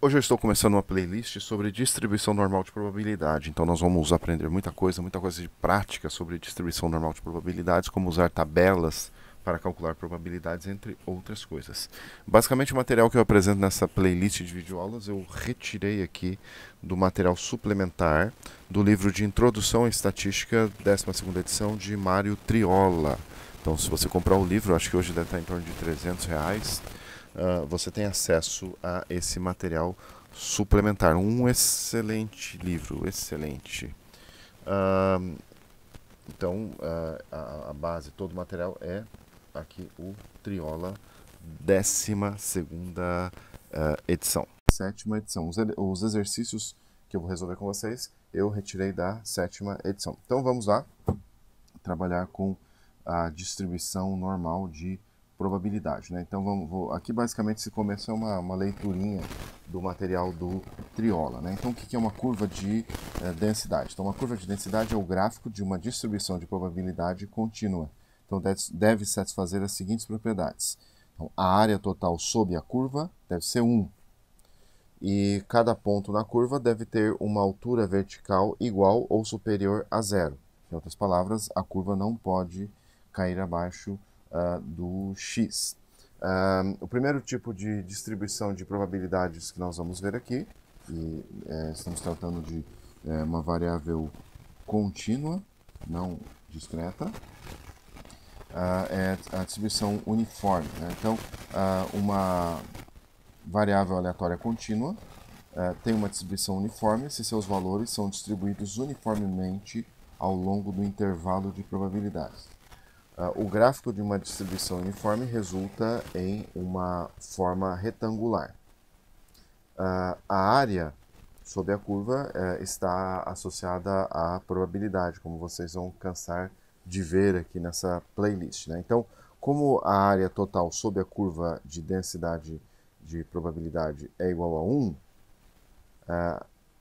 Hoje eu estou começando uma playlist sobre distribuição normal de probabilidade. Então nós vamos aprender muita coisa de prática sobre distribuição normal de probabilidades, como usar tabelas para calcular probabilidades, entre outras coisas. Basicamente o material que eu apresento nessa playlist de videoaulas eu retirei aqui do material suplementar do livro de Introdução à Estatística, 12ª edição, de Mário Triola. Então se você comprar o livro, acho que hoje deve estar em torno de R$ 300, você tem acesso a esse material suplementar. Um excelente livro, excelente. Uh, a base, todo o material é aqui o Triola, 12ª edição. 7ª edição. Os exercícios que eu vou resolver com vocês, eu retirei da 7ª edição. Então vamos lá trabalhar com a distribuição normal de probabilidade, né? Então aqui basicamente se começa uma leiturinha do material do Triola, né? Então o que é uma curva de densidade? Então uma curva de densidade é o gráfico de uma distribuição de probabilidade contínua. Então deve satisfazer as seguintes propriedades. Então, a área total sob a curva deve ser 1. E cada ponto na curva deve ter uma altura vertical igual ou superior a 0. Em outras palavras, a curva não pode cair abaixo do x. O primeiro tipo de distribuição de probabilidades que nós vamos ver aqui, e estamos tratando de uma variável contínua, não discreta, é a distribuição uniforme, né? Então, uma variável aleatória contínua tem uma distribuição uniforme se seus valores são distribuídos uniformemente ao longo do intervalo de probabilidades. O gráfico de uma distribuição uniforme resulta em uma forma retangular. A área sob a curva está associada à probabilidade, como vocês vão cansar de ver aqui nessa playlist, né? Então, como a área total sob a curva de densidade de probabilidade é igual a 1,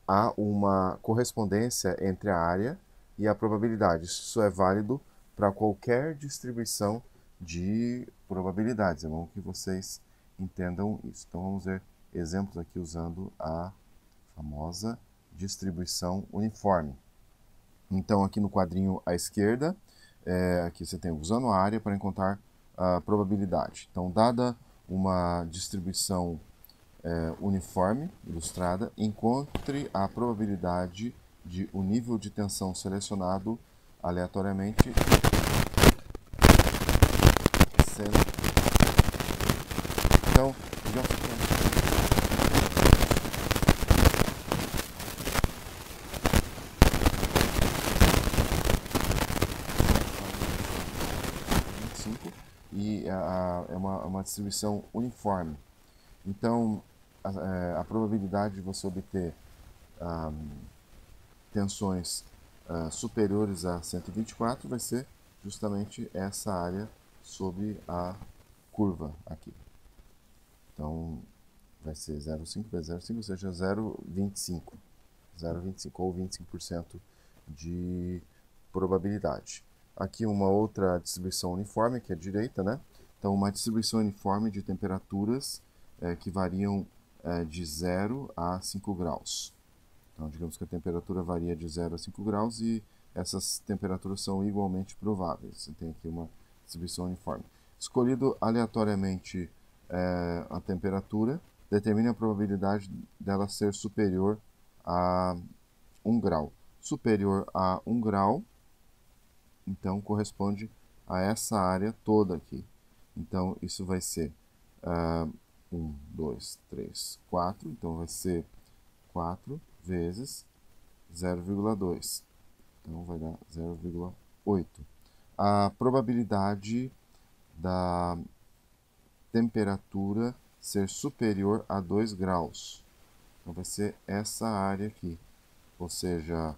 há uma correspondência entre a área e a probabilidade. Isso é válido para qualquer distribuição de probabilidades. É bom que vocês entendam isso. Então vamos ver exemplos aqui usando a famosa distribuição uniforme. Então aqui no quadrinho à esquerda, aqui você tem usando a área para encontrar a probabilidade. Então dada uma distribuição uniforme, ilustrada, encontre a probabilidade de o nível de tensão selecionado aleatoriamente sendo. Então, já e é uma distribuição uniforme. Então, a probabilidade de você obter tensões superiores a 124 vai ser justamente essa área sob a curva aqui. Então, vai ser 0,5 vezes 0,5, ou seja, 0,25. 0,25 ou 25% de probabilidade. Aqui uma outra distribuição uniforme, que é a direita, né? Então, uma distribuição uniforme de temperaturas que variam de 0 a 5 graus. Então, digamos que a temperatura varia de 0 a 5 graus e essas temperaturas são igualmente prováveis. Você tem aqui uma distribuição uniforme. Escolhido aleatoriamente a temperatura, determine a probabilidade dela ser superior a 1 grau. Superior a 1 grau, então, corresponde a essa área toda aqui. Então, isso vai ser 1, 2, 3, 4. Então, vai ser 4 vezes 0,2. Então, vai dar 0,8. A probabilidade da temperatura ser superior a 2 graus. Então, vai ser essa área aqui. Ou seja,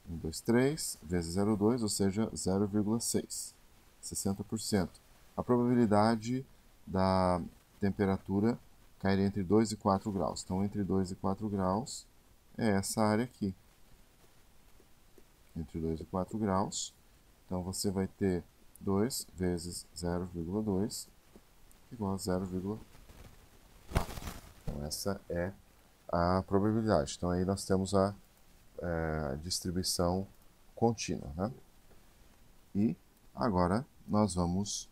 1, 2, 3 vezes 0,2, ou seja, 0,6. 60%. A probabilidade da temperatura cair entre 2 e 4 graus. Então, entre 2 e 4 graus é essa área aqui. Entre 2 e 4 graus. Então, você vai ter 2 vezes 0,2 igual a 0,4. Então, essa é a probabilidade. Então aí nós temos a distribuição contínua, né? E agora nós vamos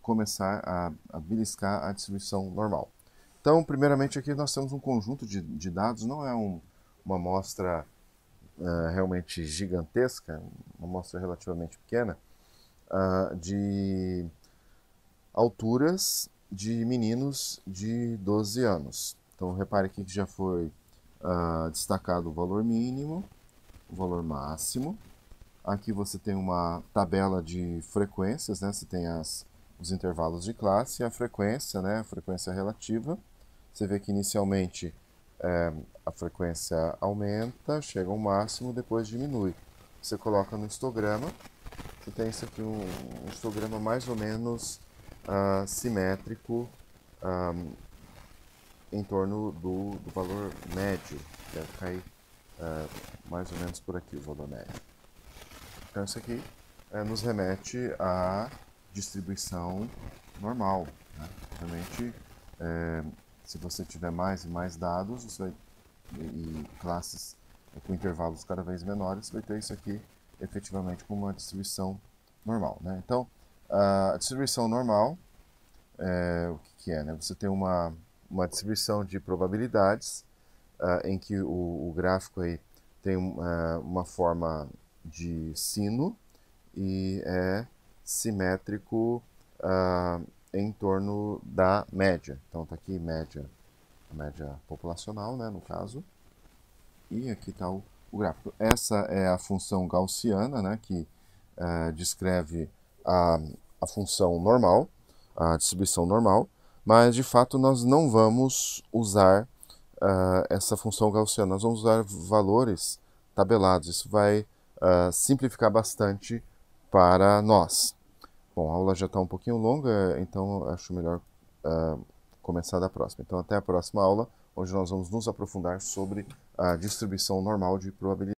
começar a beliscar a distribuição normal. Então, primeiramente aqui nós temos um conjunto de dados, não é uma amostra realmente gigantesca, uma amostra relativamente pequena, de alturas de meninos de 12 anos. Então, repare aqui que já foi destacado o valor mínimo, o valor máximo. Aqui você tem uma tabela de frequências, né? Você tem os intervalos de classe e a frequência, né? A frequência relativa. Você vê que inicialmente a frequência aumenta, chega ao máximo, depois diminui. Você coloca no histograma, você tem isso aqui, um histograma mais ou menos simétrico em torno do valor médio. Deve cair mais ou menos por aqui o valor médio. Então isso aqui nos remete à distribuição normal, né? Obviamente, se você tiver mais e mais dados e classes com intervalos cada vez menores, você vai ter isso aqui efetivamente como uma distribuição normal, né? Então, a distribuição normal, o que é, né? Você tem uma distribuição de probabilidades em que o gráfico aí tem uma forma de sino e é simétrico em torno da média. Então está aqui a média populacional, né, no caso, e aqui está o gráfico. Essa é a função gaussiana, né, que descreve a função normal, a distribuição normal, mas de fato nós não vamos usar essa função gaussiana, nós vamos usar valores tabelados. Isso vai simplificar bastante para nós. Bom, a aula já está um pouquinho longa, então acho melhor começar da próxima. Então até a próxima aula, onde nós vamos nos aprofundar sobre a distribuição normal de probabilidade.